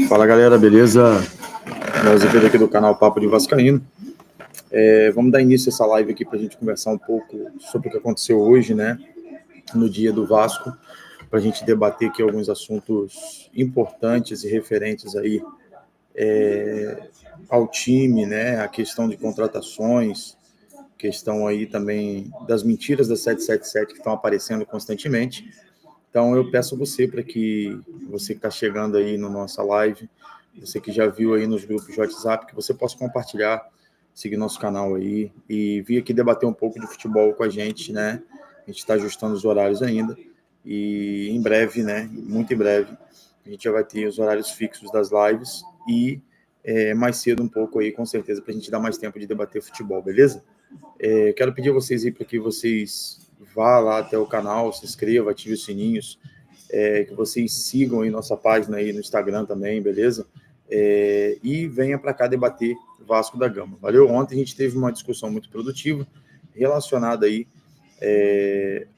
Fala galera, beleza? Nós aqui do canal Papo de Vascaíno. Vamos dar início a essa live aqui para a gente conversar um pouco sobre o que aconteceu hoje, né? No dia do Vasco, para a gente debater aqui alguns assuntos importantes e referentes aí ao time, né? A questão de contratações, questão aí também das mentiras da 777 que estão aparecendo constantemente. Então eu peço a você para que você que está chegando aí na nossa live, você que já viu aí nos grupos de WhatsApp, que você possa compartilhar, seguir nosso canal aí e vir aqui debater um pouco de futebol com a gente, né? A gente está ajustando os horários ainda e em breve, né? Muito em breve, a gente já vai ter os horários fixos das lives e mais cedo um pouco aí, com certeza, para a gente dar mais tempo de debater futebol, beleza? Quero pedir a vocês aí para que vocês vá lá até o canal, se inscreva, ative os sininhos, que vocês sigam aí nossa página aí no Instagram também, beleza? E venha para cá debater Vasco da Gama. Valeu? Ontem a gente teve uma discussão muito produtiva relacionada aí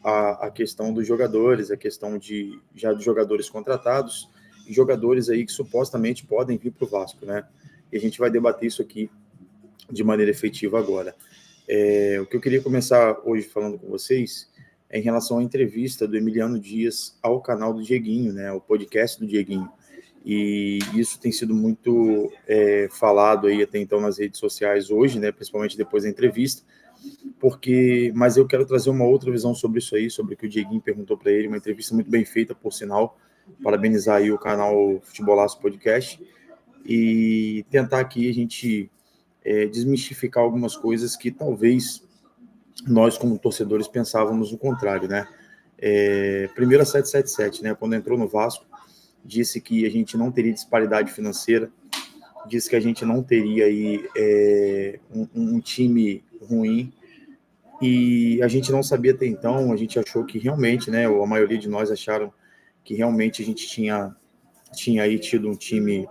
a questão dos jogadores, a questão de jogadores contratados e jogadores aí que supostamente podem vir para o Vasco, né? E a gente vai debater isso aqui de maneira efetiva agora. O que eu queria começar hoje falando com vocês é em relação à entrevista do Emiliano Dias ao canal do Dieguinho, né, o podcast do Dieguinho. E isso tem sido muito falado aí até então nas redes sociais hoje, né, principalmente depois da entrevista, mas eu quero trazer uma outra visão sobre isso aí, sobre o que o Dieguinho perguntou para ele, uma entrevista muito bem feita, por sinal, parabenizar aí o canal Futebolaço Podcast e tentar aqui a gente desmistificar algumas coisas que talvez nós, como torcedores, pensávamos o contrário, né? Primeiro a 777, né? Quando entrou no Vasco, disse que a gente não teria disparidade financeira, disse que a gente não teria aí um time ruim, e a gente não sabia até então, a gente achou que realmente, né? A maioria de nós acharam que realmente a gente tinha aí tido um time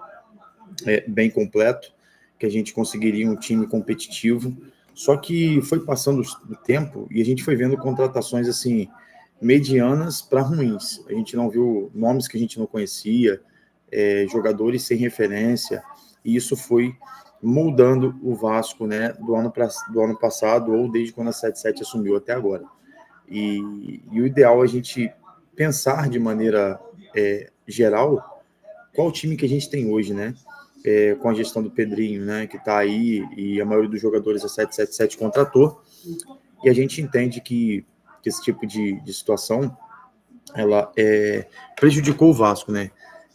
bem completo, que a gente conseguiria um time competitivo, só que foi passando o tempo e a gente foi vendo contratações assim, medianas para ruins. A gente não viu nomes que a gente não conhecia, jogadores sem referência, e isso foi moldando o Vasco, né, do ano passado, ou desde quando a 77 assumiu até agora. E o ideal é a gente pensar de maneira geral qual o time que a gente tem hoje, né? Com a gestão do Pedrinho, né, que está aí, e a maioria dos jogadores a 777 contratou, e a gente entende que esse tipo de situação, ela prejudicou o Vasco, né?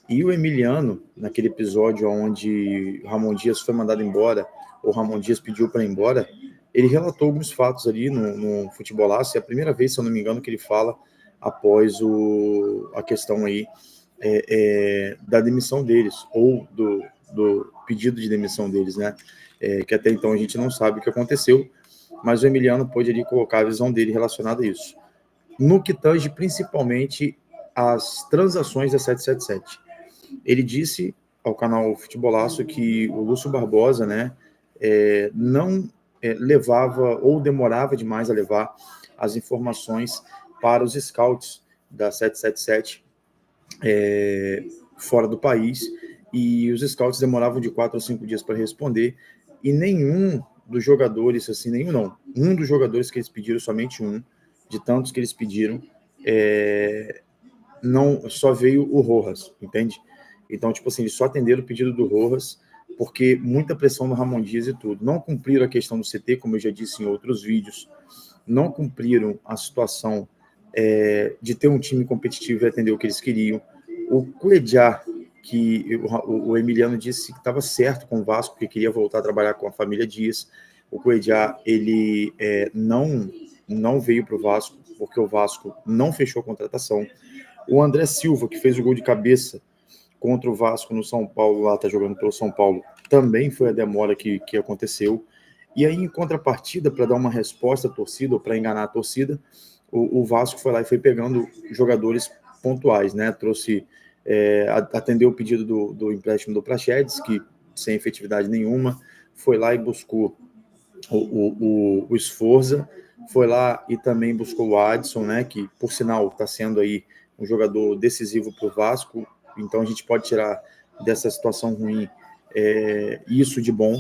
E o Emiliano, naquele episódio onde o Ramon Dias foi mandado embora, ou Ramon Dias pediu para ir embora, ele relatou alguns fatos ali no Futebolaço, e é a primeira vez, se eu não me engano, que ele fala após a questão aí da demissão deles, ou do pedido de demissão deles, né? Que até então a gente não sabe o que aconteceu, mas o Emiliano pôde ali colocar a visão dele relacionada a isso. No que tange principalmente as transações da 777. Ele disse ao canal Futebolaço que o Lúcio Barbosa, né, não levava ou demorava demais a levar as informações para os scouts da 777 fora do país, e os scouts demoravam de 4 a 5 dias para responder, e nenhum dos jogadores, assim, um dos jogadores que eles pediram, somente um, de tantos que eles pediram, não só veio o Rojas, entende? Então, tipo assim, eles só atenderam o pedido do Rojas, porque muita pressão no Ramon Dias e tudo. Não cumpriram a questão do CT, como eu já disse em outros vídeos, não cumpriram a situação de ter um time competitivo e atender o que eles queriam. O Cuejá, que o Emiliano disse que estava certo com o Vasco, que queria voltar a trabalhar com a família Dias. O Cuejá, ele não veio para o Vasco, porque o Vasco não fechou a contratação. O André Silva, que fez o gol de cabeça contra o Vasco no São Paulo, lá está jogando pelo São Paulo, também foi a demora que aconteceu. E aí, em contrapartida, para dar uma resposta à torcida, ou para enganar a torcida, o Vasco foi lá e foi pegando jogadores pontuais, né? Trouxe, atendeu o pedido do empréstimo do Praxedes, que sem efetividade nenhuma, foi lá e buscou o Sforza, foi lá e também buscou o Adson, né? Que, por sinal, está sendo aí um jogador decisivo para o Vasco, então a gente pode tirar dessa situação ruim isso de bom.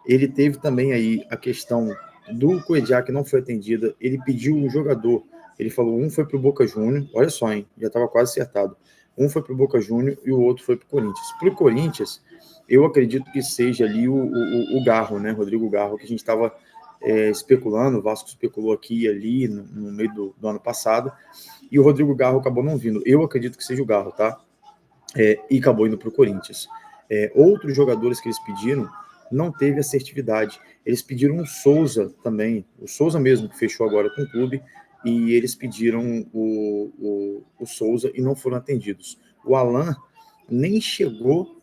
Ele teve também aí a questão do Cuejá, que não foi atendida, ele pediu um jogador, ele falou, um foi para o Boca Júnior, olha só, hein, já estava quase acertado, um foi para o Boca Júnior e o outro foi para o Corinthians. Para o Corinthians, eu acredito que seja ali o Garro, né, Rodrigo Garro, que a gente estava especulando, o Vasco especulou aqui e ali no meio do ano passado, e o Rodrigo Garro acabou não vindo. Eu acredito que seja o Garro, tá? E acabou indo para o Corinthians. Outros jogadores que eles pediram não teve assertividade. Eles pediram o Souza também, o Souza mesmo, que fechou agora com o clube, e eles pediram o Souza e não foram atendidos. O Alan nem chegou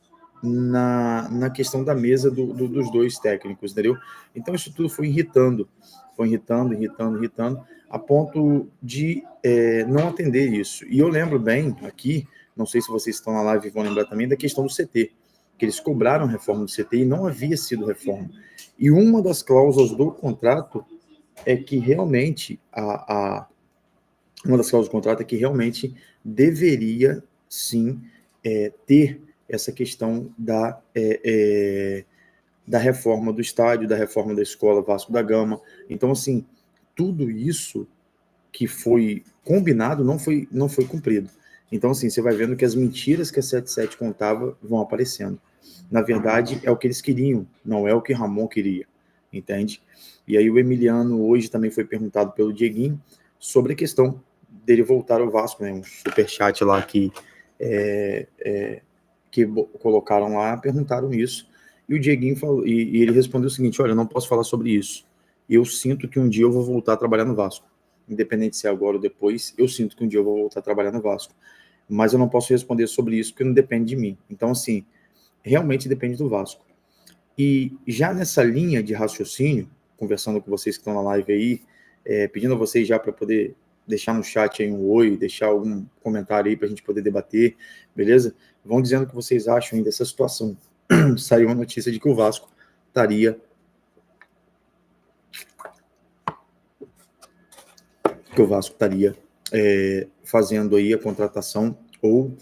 na questão da mesa dos dois técnicos, entendeu? Então isso tudo foi irritando, a ponto de não atender isso. E eu lembro bem aqui, não sei se vocês estão na live e vão lembrar também, da questão do CT, que eles cobraram reforma do CT e não havia sido reforma. E uma das cláusulas do contrato é que realmente uma das cláusulas do contrato é que realmente deveria sim ter essa questão da reforma do estádio, da reforma da escola Vasco da Gama. Então, assim, tudo isso que foi combinado não foi cumprido. Então, assim, você vai vendo que as mentiras que a 77 contava vão aparecendo. Na verdade, é o que eles queriam, não é o que Ramon queria, entende? E aí o Emiliano hoje também foi perguntado pelo Dieguinho sobre a questão dele voltar ao Vasco, né? Um superchat lá que colocaram lá, perguntaram isso, e o Dieguinho falou, e ele respondeu o seguinte, olha, eu não posso falar sobre isso, eu sinto que um dia eu vou voltar a trabalhar no Vasco, independente se é agora ou depois, eu sinto que um dia eu vou voltar a trabalhar no Vasco, mas eu não posso responder sobre isso porque não depende de mim. Então, assim, realmente depende do Vasco. E já nessa linha de raciocínio, conversando com vocês que estão na live aí, pedindo a vocês já para poder deixar no chat aí um oi, deixar algum comentário aí para a gente poder debater, beleza? Vão dizendo o que vocês acham aí dessa situação. Saiu uma notícia de que o Vasco estaria fazendo aí a contratação, ou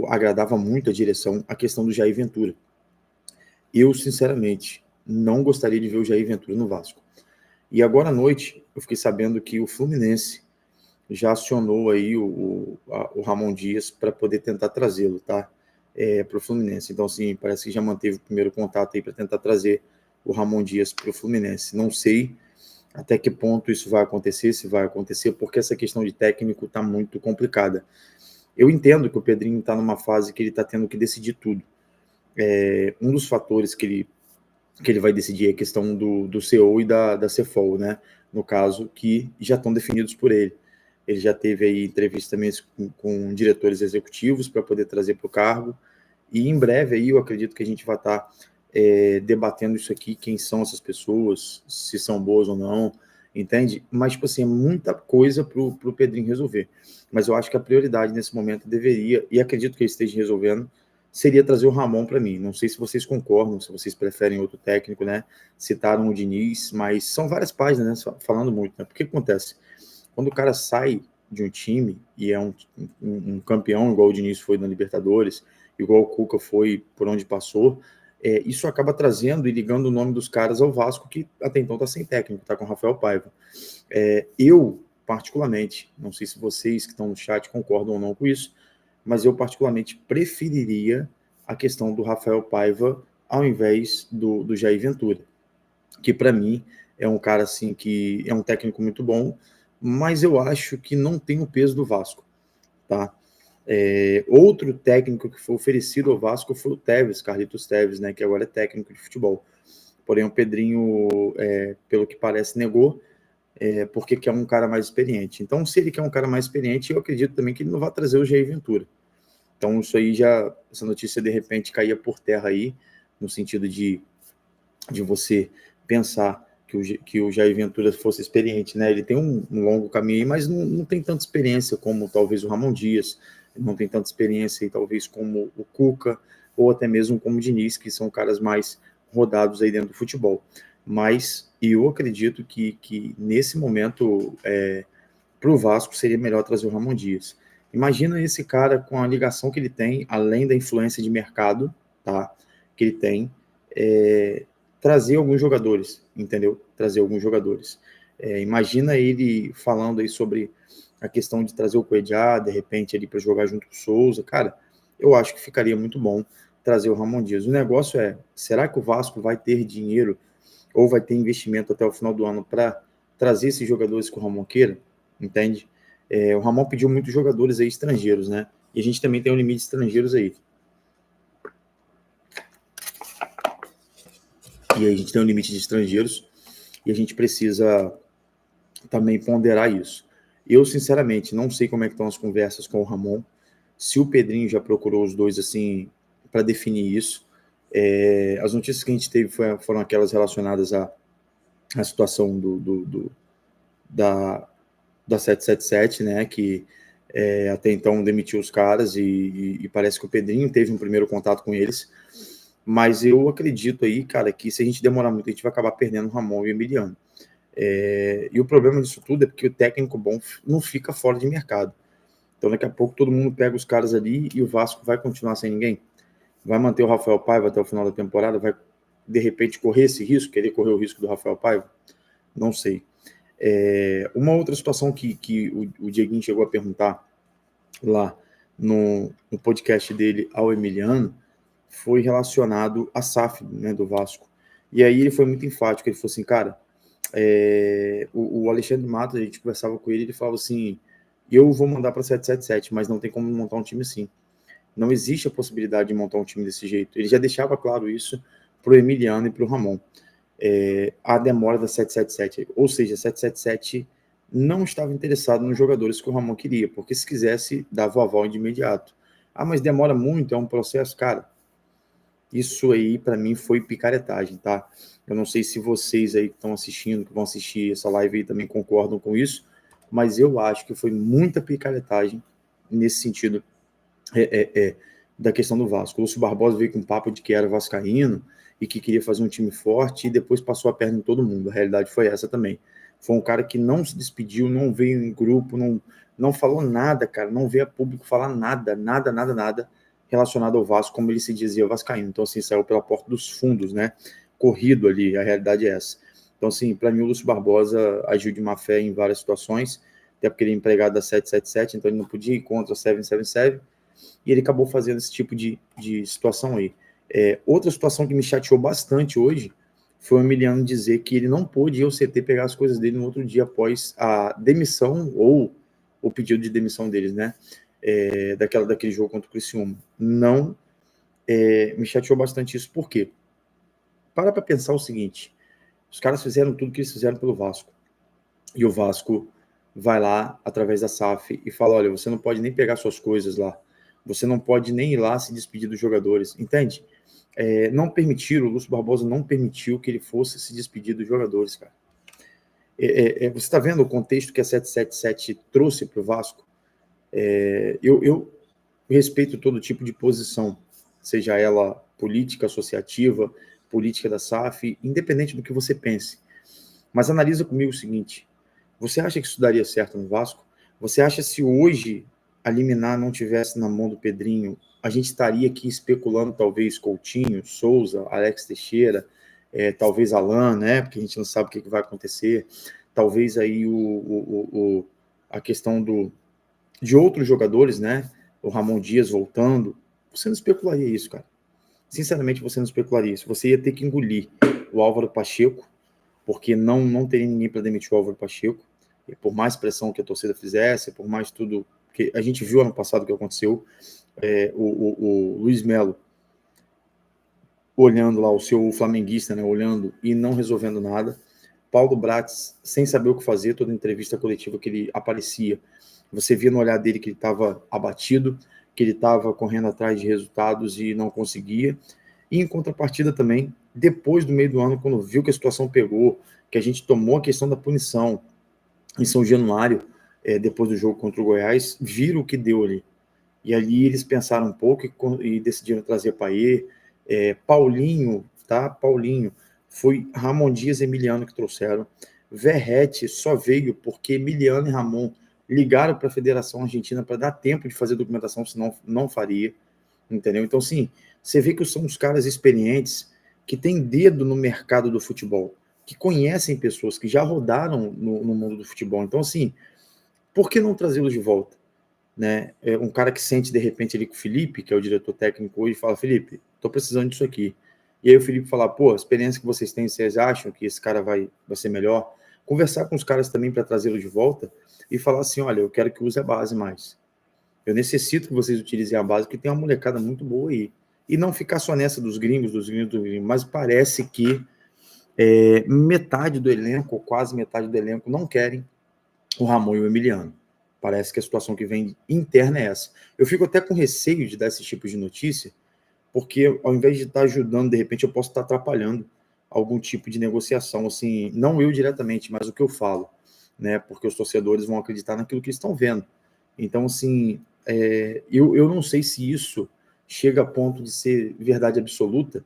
agradava muito a direção a questão do Jair Ventura. Eu, sinceramente, não gostaria de ver o Jair Ventura no Vasco. E agora à noite, eu fiquei sabendo que o Fluminense já acionou aí o Ramon Dias para poder tentar trazê-lo, tá? Para o Fluminense. Então, assim, parece que já manteve o primeiro contato aí para tentar trazer o Ramon Dias para o Fluminense. Não sei até que ponto isso vai acontecer, se vai acontecer, porque essa questão de técnico está muito complicada. Eu entendo que o Pedrinho está numa fase que ele está tendo que decidir tudo. Um dos fatores que ele vai decidir é a questão do CEO e da CFO, né? No caso, que já estão definidos por ele. Ele já teve aí entrevistas também com diretores executivos para poder trazer para o cargo, e em breve aí eu acredito que a gente vai estar debatendo isso aqui, quem são essas pessoas, se são boas ou não, entende? Mas, tipo assim, é muita coisa para o Pedrinho resolver. Mas eu acho que a prioridade nesse momento deveria, e acredito que ele esteja resolvendo, seria trazer o Ramon para mim. Não sei se vocês concordam, se vocês preferem outro técnico, né? Citaram o Diniz, mas são várias páginas, né? Falando muito, né? Porque acontece? Quando o cara sai de um time e é um campeão, igual o Diniz foi na Libertadores, igual o Cuca foi por onde passou, isso acaba trazendo e ligando o nome dos caras ao Vasco, que até então está sem técnico, está com o Rafael Paiva. Eu, particularmente, não sei se vocês que estão no chat concordam ou não com isso, mas eu particularmente preferiria a questão do Rafael Paiva ao invés do Jair Ventura, que para mim é um cara assim que é um técnico muito bom, mas eu acho que não tem o peso do Vasco, tá? Outro técnico que foi oferecido ao Vasco foi o Tevez, Carlitos Tevez, né, que agora é técnico de futebol. Porém, o Pedrinho, pelo que parece, negou, porque quer um cara mais experiente. Então, se ele quer um cara mais experiente, eu acredito também que ele não vai trazer o Jair Ventura. Então, isso aí essa notícia de repente caía por terra aí, no sentido de você pensar que o Jair Ventura fosse experiente, né? Ele tem um longo caminho aí, mas não tem tanta experiência como talvez o Ramon Dias, não tem tanta experiência aí, talvez como o Cuca, ou até mesmo como o Diniz, que são caras mais rodados aí dentro do futebol. Mas eu acredito que nesse momento, para o Vasco, seria melhor trazer o Ramon Dias. Imagina esse cara com a ligação que ele tem, além da influência de mercado, tá? Que ele tem, trazer alguns jogadores, entendeu? Trazer alguns jogadores. Imagina ele falando aí sobre a questão de trazer o Cuejá, de repente, ali para jogar junto com o Souza. Cara, eu acho que ficaria muito bom trazer o Ramon Dias. O negócio é, será que o Vasco vai ter dinheiro ou vai ter investimento até o final do ano para trazer esses jogadores que o Ramon queira? Entende? O Ramon pediu muitos jogadores aí estrangeiros, né? E a gente também tem um limite de estrangeiros aí. E aí a gente tem um limite de estrangeiros e a gente precisa também ponderar isso. Eu, sinceramente, não sei como é que estão as conversas com o Ramon, se o Pedrinho já procurou os dois, assim, para definir isso. As notícias que a gente teve foram aquelas relacionadas à situação da 777, né, que até então demitiu os caras e parece que o Pedrinho teve um primeiro contato com eles, mas eu acredito aí, cara, que se a gente demorar muito, a gente vai acabar perdendo o Ramon e o Emiliano. E o problema disso tudo é porque o técnico bom não fica fora de mercado. Então daqui a pouco todo mundo pega os caras ali e o Vasco vai continuar sem ninguém. Vai manter o Rafael Paiva até o final da temporada, vai de repente correr esse risco, querer correr o risco do Rafael Paiva? Não sei. Uma outra situação que o Dieguinho chegou a perguntar lá no podcast dele ao Emiliano foi relacionado à SAF, né, do Vasco. E aí ele foi muito enfático, ele falou assim, cara, o Alexandre Matos, a gente conversava com ele, ele falava assim, eu vou mandar para 777, mas não tem como montar um time assim. Não existe a possibilidade de montar um time desse jeito. Ele já deixava claro isso para o Emiliano e para o Ramon. A demora da 777, ou seja, a 777 não estava interessado nos jogadores que o Ramon queria, porque se quisesse, dava o aval de imediato. Ah, mas demora muito, é um processo, cara. Isso aí, para mim, foi picaretagem, tá? Eu não sei se vocês aí que estão assistindo, que vão assistir essa live aí também concordam com isso, mas eu acho que foi muita picaretagem nesse sentido da questão do Vasco. O Lúcio Barbosa veio com um papo de que era vascaíno e que queria fazer um time forte e depois passou a perna em todo mundo. A realidade foi essa também. Foi um cara que não se despediu, não veio em grupo, não falou nada, cara, não veio a público falar nada relacionado ao Vasco, como ele se dizia vascaíno. Então, assim, saiu pela porta dos fundos, né? Corrido ali, a realidade é essa. Então, assim, para mim, o Lúcio Barbosa agiu de má fé em várias situações, até porque ele é empregado da 777, então ele não podia ir contra a 777, e ele acabou fazendo esse tipo de situação aí. Outra situação que me chateou bastante hoje foi o Emiliano dizer que ele não pôde ir ao CT pegar as coisas dele no outro dia após a demissão ou o pedido de demissão deles, né? Daquele jogo contra o Criciúma. Não, me chateou bastante isso. Por quê? Para pensar o seguinte, os caras fizeram tudo que eles fizeram pelo Vasco. E o Vasco vai lá, através da SAF, e fala, olha, você não pode nem pegar suas coisas lá. Você não pode nem ir lá se despedir dos jogadores. Entende? Não permitiram, o Lúcio Barbosa não permitiu que ele fosse se despedir dos jogadores, cara. Você está vendo o contexto que a 777 trouxe para o Vasco? Eu respeito todo tipo de posição, seja ela política, associativa, política da SAF, independente do que você pense. Mas analisa comigo o seguinte, você acha que isso daria certo no Vasco? Você acha se hoje a liminar não tivesse na mão do Pedrinho, a gente estaria aqui especulando talvez Coutinho, Souza, Alex Teixeira, talvez Alan, né? Porque a gente não sabe o que vai acontecer. Talvez aí a questão de outros jogadores, né? O Ramon Dias voltando. Você não especularia isso, cara. Sinceramente, você não especularia isso. Você ia ter que engolir o Álvaro Pacheco, porque não teria ninguém para demitir o Álvaro Pacheco. E por mais pressão que a torcida fizesse, por mais tudo que a gente viu ano passado o que aconteceu, o Luiz Melo olhando lá, o seu flamenguista, né, olhando e não resolvendo nada. Paulo Bratz, sem saber o que fazer, toda entrevista coletiva que ele aparecia, você via no olhar dele que ele estava abatido, que ele estava correndo atrás de resultados e não conseguia. E em contrapartida também, depois do meio do ano, quando viu que a situação pegou, que a gente tomou a questão da punição em São Januário, depois do jogo contra o Goiás, viram o que deu ali. E ali eles pensaram um pouco e decidiram trazer Paier, Paulinho, tá? Paulinho. Foi Ramon Dias e Emiliano que trouxeram. Verrete só veio porque Emiliano e Ramon ligaram para a Federação Argentina para dar tempo de fazer documentação, senão não faria, entendeu? Então, sim, você vê que são os caras experientes que têm dedo no mercado do futebol, que conhecem pessoas que já rodaram no mundo do futebol. Então, assim, por que não trazê-los de volta? Né? Um cara que sente, de repente, ali com o Felipe, que é o diretor técnico hoje, e fala, Felipe, tô precisando disso aqui. E aí o Felipe fala, pô, a experiência que vocês têm, vocês acham que esse cara vai ser melhor? Conversar com os caras também para trazê-lo de volta e falar assim, olha, eu quero que use a base mais. Eu necessito que vocês utilizem a base, porque tem uma molecada muito boa aí. E não ficar só nessa dos gringos, mas parece que metade do elenco, ou quase metade do elenco, não querem o Ramon e o Emiliano. Parece que a situação que vem interna é essa. Eu fico até com receio de dar esse tipo de notícia, porque ao invés de estar ajudando, de repente eu posso estar atrapalhando algum tipo de negociação, assim, não eu diretamente, mas o que eu falo, né? Porque os torcedores vão acreditar naquilo que estão vendo. Então, assim, eu não sei se isso chega a ponto de ser verdade absoluta,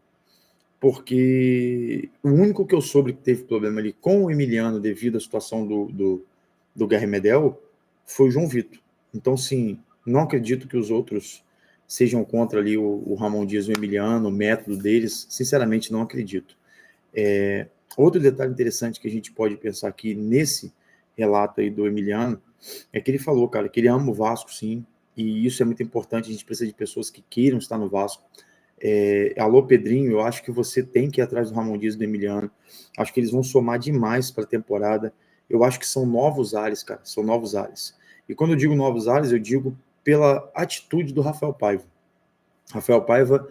porque o único que eu soube que teve problema ali com o Emiliano devido à situação do Gary Medel foi o João Vitor. Então, sim, não acredito que os outros sejam contra ali o Ramon Dias e o Emiliano, o método deles, sinceramente não acredito. Outro detalhe interessante que a gente pode pensar aqui nesse relato aí do Emiliano é que ele falou, cara, que ele ama o Vasco, sim, e isso é muito importante, a gente precisa de pessoas que queiram estar no Vasco. Alô, Pedrinho, eu acho que você tem que ir atrás do Ramon Dias e do Emiliano. Acho que eles vão somar demais para a temporada. Eu acho que são novos ares, cara, são novos ares. E quando eu digo novos ares, eu digo pela atitude do Rafael Paiva. Rafael Paiva,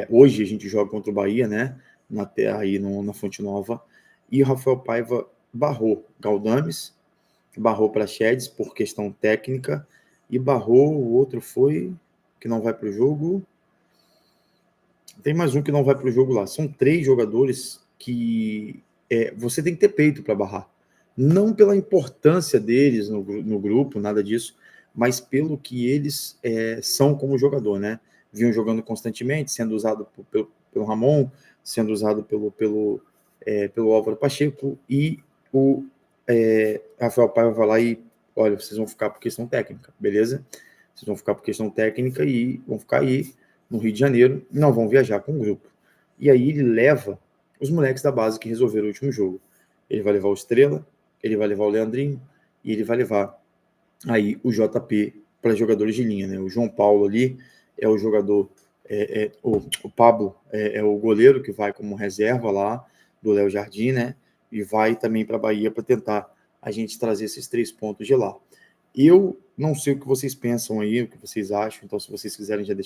hoje a gente joga contra o Bahia, né, aí na Fonte Nova, e o Rafael Paiva barrou Galdames, barrou Praxedes por questão técnica, e barrou, o outro foi, que não vai para o jogo... Tem mais um que não vai para o jogo lá. São 3 jogadores que você tem que ter peito para barrar. Não pela importância deles no grupo, nada disso, mas pelo que eles são como jogador, né? Vinham jogando constantemente, sendo usado pelo Ramon, sendo usado pelo Álvaro Pacheco, e o Rafael Paiva vai lá e, olha, vocês vão ficar por questão técnica, beleza? Vocês vão ficar por questão técnica e vão ficar aí no Rio de Janeiro, não vão viajar com o grupo. E aí ele leva os moleques da base que resolveram o último jogo. Ele vai levar o Estrela, ele vai levar o Leandrinho e ele vai levar aí o JP para jogadores de linha, né? O João Paulo ali é o jogador, o Pablo é o goleiro que vai como reserva lá do Léo Jardim, né? E vai também para a Bahia para tentar a gente trazer esses 3 pontos de lá. Eu não sei o que vocês pensam aí, o que vocês acham, então se vocês quiserem já deixar